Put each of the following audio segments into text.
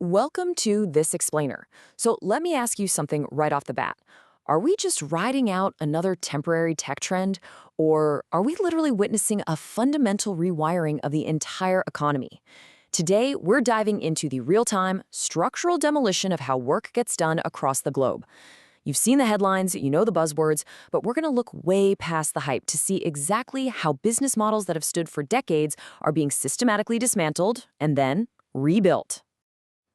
Welcome to This Explainer. So let me ask you something right off the bat. Are we just riding out another temporary tech trend, or are we literally witnessing a fundamental rewiring of the entire economy? Today, we're diving into the real-time, structural demolition of how work gets done across the globe. You've seen the headlines, you know the buzzwords, but we're going to look way past the hype to see exactly how business models that have stood for decades are being systematically dismantled and then rebuilt.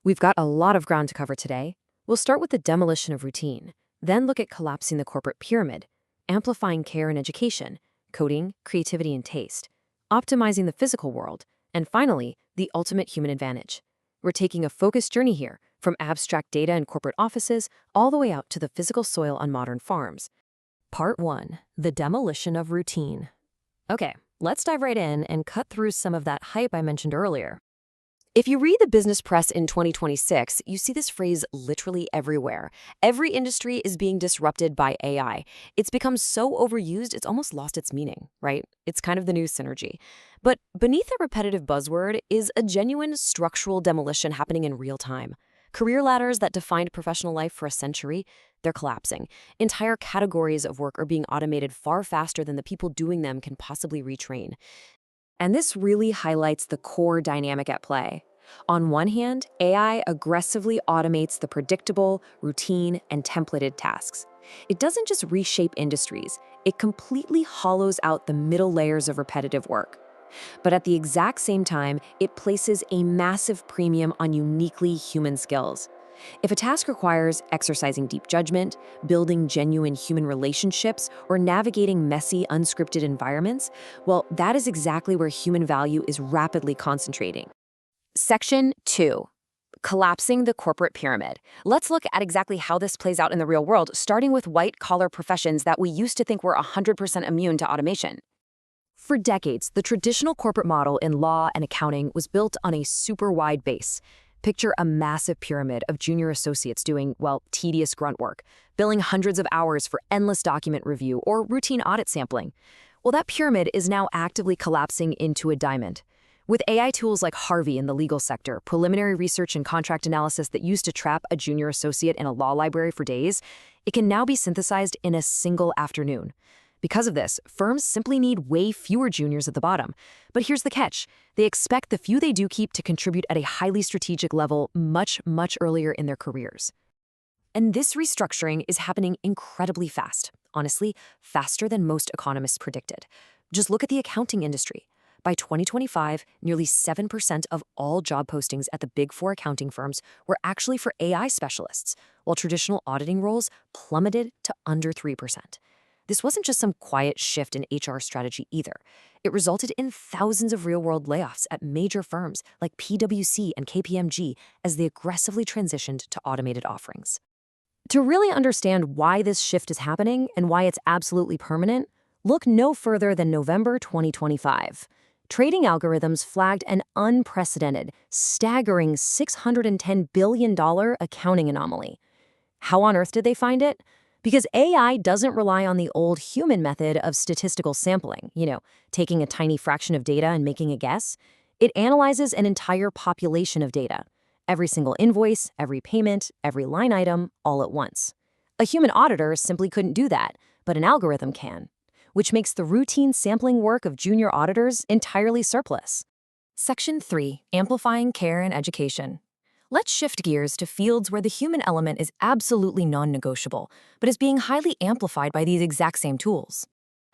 We've got a lot of ground to cover today. We'll start with the demolition of routine, then look at collapsing the corporate pyramid, amplifying care and education, coding, creativity and taste, optimizing the physical world, and finally, the ultimate human advantage. We're taking a focused journey here, from abstract data in corporate offices all the way out to the physical soil on modern farms. Part 1. The demolition of routine. Okay, let's dive right in and cut through some of that hype I mentioned earlier. If you read the business press in 2026, you see this phrase literally everywhere. Every industry is being disrupted by AI. It's become so overused, it's almost lost its meaning, right? It's kind of the new synergy. But beneath that repetitive buzzword is a genuine structural demolition happening in real time. Career ladders that defined professional life for a century, they're collapsing. Entire categories of work are being automated far faster than the people doing them can possibly retrain. And this really highlights the core dynamic at play. On one hand, AI aggressively automates the predictable, routine, and templated tasks. It doesn't just reshape industries, it completely hollows out the middle layers of repetitive work. But at the exact same time, it places a massive premium on uniquely human skills. If a task requires exercising deep judgment, building genuine human relationships, or navigating messy, unscripted environments, well, that is exactly where human value is rapidly concentrating. Section 2. Collapsing the corporate pyramid. Let's look at exactly how this plays out in the real world, starting with white-collar professions that we used to think were 100% immune to automation. For decades, the traditional corporate model in law and accounting was built on a super wide base. Picture a massive pyramid of junior associates doing, well, tedious grunt work, billing hundreds of hours for endless document review or routine audit sampling. Well, that pyramid is now actively collapsing into a diamond. With AI tools like Harvey in the legal sector, preliminary research and contract analysis that used to trap a junior associate in a law library for days, it can now be synthesized in a single afternoon. Because of this, firms simply need way fewer juniors at the bottom. But here's the catch. They expect the few they do keep to contribute at a highly strategic level much earlier in their careers. And this restructuring is happening incredibly fast. Honestly, faster than most economists predicted. Just look at the accounting industry. By 2025, nearly 7% of all job postings at the Big Four accounting firms were actually for AI specialists, while traditional auditing roles plummeted to under 3%. This wasn't just some quiet shift in HR strategy either. It resulted in thousands of real-world layoffs at major firms like PwC and KPMG as they aggressively transitioned to automated offerings. To really understand why this shift is happening and why it's absolutely permanent, look no further than November 2025. Trading algorithms flagged an unprecedented, staggering $610 billion accounting anomaly. How on earth did they find it? Because AI doesn't rely on the old human method of statistical sampling, taking a tiny fraction of data and making a guess. It analyzes an entire population of data. Every single invoice, every payment, every line item, all at once. A human auditor simply couldn't do that, but an algorithm can, which makes the routine sampling work of junior auditors entirely surplus. Section 3. Amplifying care and education. Let's shift gears to fields where the human element is absolutely non-negotiable, but is being highly amplified by these exact same tools.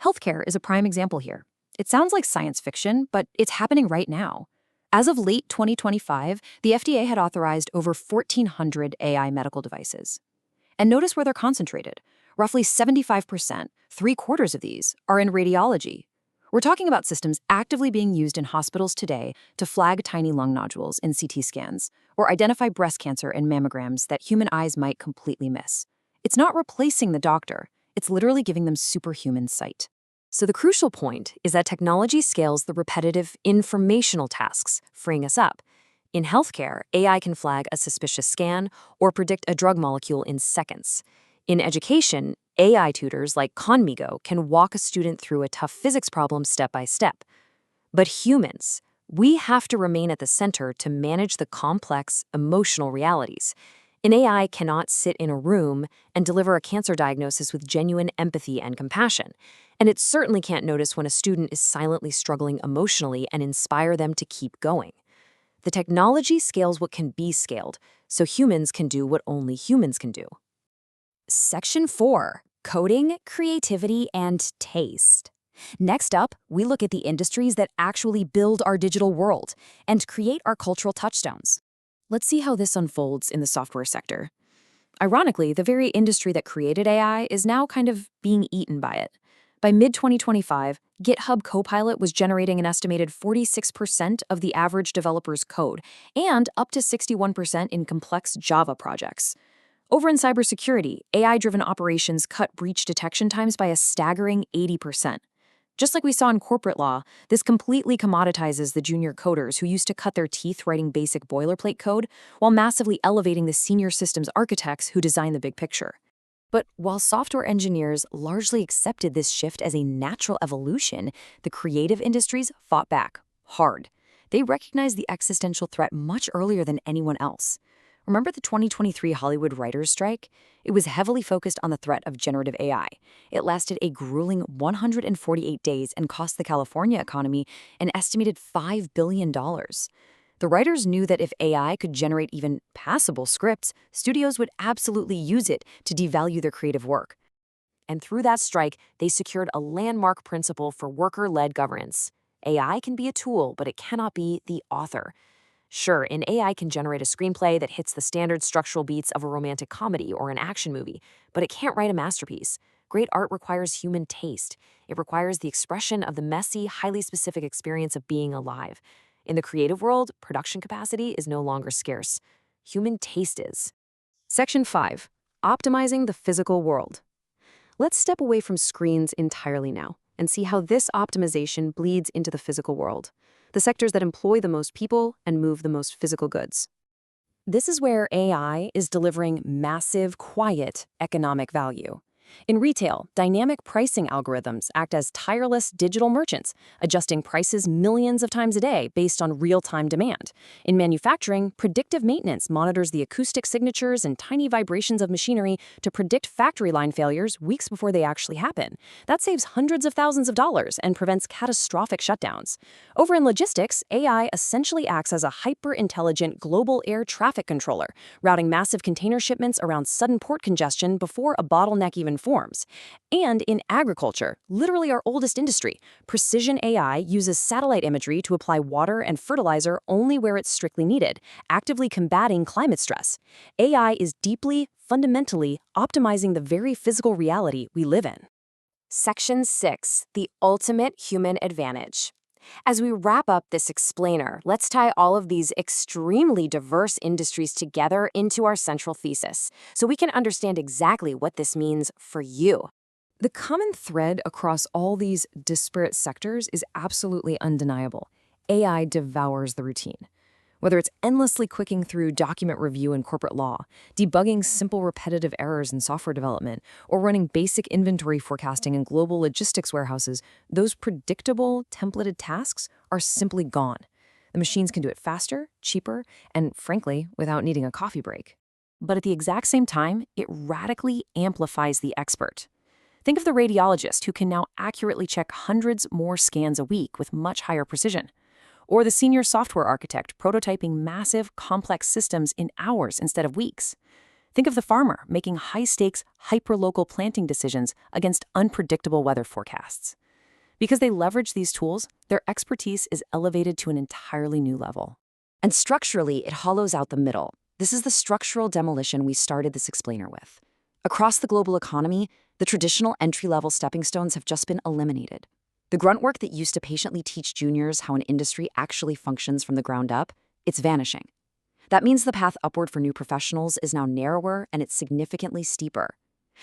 Healthcare is a prime example here. It sounds like science fiction, but it's happening right now. As of late 2025, the FDA had authorized over 1,400 AI medical devices. And notice where they're concentrated. Roughly 75%, 3/4 of these, are in radiology. We're talking about systems actively being used in hospitals today to flag tiny lung nodules in CT scans or identify breast cancer in mammograms that human eyes might completely miss. It's not replacing the doctor, it's literally giving them superhuman sight. So the crucial point is that technology scales the repetitive informational tasks, freeing us up. In healthcare, AI can flag a suspicious scan or predict a drug molecule in seconds. In education, AI tutors like Conmigo can walk a student through a tough physics problem step by step. But humans, We have to remain at the center to manage the complex emotional realities. An AI cannot sit in a room and deliver a cancer diagnosis with genuine empathy and compassion. And it certainly can't notice when a student is silently struggling emotionally and inspire them to keep going. The technology scales what can be scaled, so humans can do what only humans can do. Section 4. Coding, Creativity, and Taste. Next up, we look at the industries that actually build our digital world and create our cultural touchstones. Let's see how this unfolds in the software sector. Ironically, the very industry that created AI is now kind of being eaten by it. By mid-2025, GitHub Copilot was generating an estimated 46% of the average developer's code, and up to 61% in complex Java projects. Over in cybersecurity, AI-driven operations cut breach detection times by a staggering 80%. Just like we saw in corporate law, this completely commoditizes the junior coders who used to cut their teeth writing basic boilerplate code, while massively elevating the senior systems architects who design the big picture. But while software engineers largely accepted this shift as a natural evolution, the creative industries fought back hard. They recognized the existential threat much earlier than anyone else. Remember the 2023 Hollywood writers' strike? It was heavily focused on the threat of generative AI. It lasted a grueling 148 days and cost the California economy an estimated $5 billion. The writers knew that if AI could generate even passable scripts, studios would absolutely use it to devalue their creative work. And through that strike, they secured a landmark principle for worker-led governance. AI can be a tool, but it cannot be the author. Sure, an AI can generate a screenplay that hits the standard structural beats of a romantic comedy or an action movie, but it can't write a masterpiece. Great art requires human taste. It requires the expression of the messy, highly specific experience of being alive. In the creative world, production capacity is no longer scarce. Human taste is. Section 5. Optimizing the physical world. Let's step away from screens entirely now and see how this optimization bleeds into the physical world, the sectors that employ the most people and move the most physical goods. This is where AI is delivering massive, quiet economic value. In retail, dynamic pricing algorithms act as tireless digital merchants, adjusting prices millions of times a day based on real-time demand. In manufacturing, predictive maintenance monitors the acoustic signatures and tiny vibrations of machinery to predict factory line failures weeks before they actually happen. That saves hundreds of thousands of dollars and prevents catastrophic shutdowns. Over in logistics, AI essentially acts as a hyper-intelligent global air traffic controller, routing massive container shipments around sudden port congestion before a bottleneck even forms. And in agriculture, literally our oldest industry, precision AI uses satellite imagery to apply water and fertilizer only where it's strictly needed, actively combating climate stress. AI is deeply, fundamentally optimizing the very physical reality we live in. Section 6. The Ultimate Human Advantage. As we wrap up this explainer, let's tie all of these extremely diverse industries together into our central thesis, so we can understand exactly what this means for you. The common thread across all these disparate sectors is absolutely undeniable. AI devours the routine. Whether it's endlessly clicking through document review in corporate law, debugging simple repetitive errors in software development, or running basic inventory forecasting in global logistics warehouses, those predictable, templated tasks are simply gone. The machines can do it faster, cheaper, and frankly, without needing a coffee break. But at the exact same time, it radically amplifies the expert. Think of the radiologist who can now accurately check hundreds more scans a week with much higher precision. Or the senior software architect prototyping massive, complex systems in hours instead of weeks. Think of the farmer making high-stakes, hyper-local planting decisions against unpredictable weather forecasts. Because they leverage these tools, their expertise is elevated to an entirely new level. And structurally, it hollows out the middle. This is the structural demolition we started this explainer with. Across the global economy, the traditional entry-level stepping stones have just been eliminated. The grunt work that used to patiently teach juniors how an industry actually functions from the ground up, it's vanishing. That means the path upward for new professionals is now narrower and it's significantly steeper.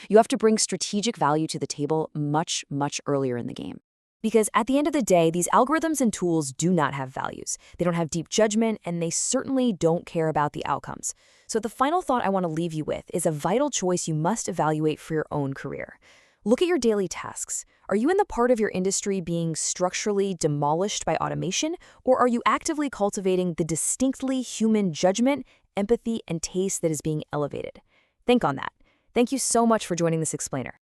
You have to bring strategic value to the table much, much earlier in the game. Because at the end of the day, these algorithms and tools do not have values. They don't have deep judgment, and they certainly don't care about the outcomes. So the final thought I want to leave you with is a vital choice you must evaluate for your own career. Look at your daily tasks. Are you in the part of your industry being structurally demolished by automation, or are you actively cultivating the distinctly human judgment, empathy, and taste that is being elevated? Think on that. Thank you so much for joining this explainer.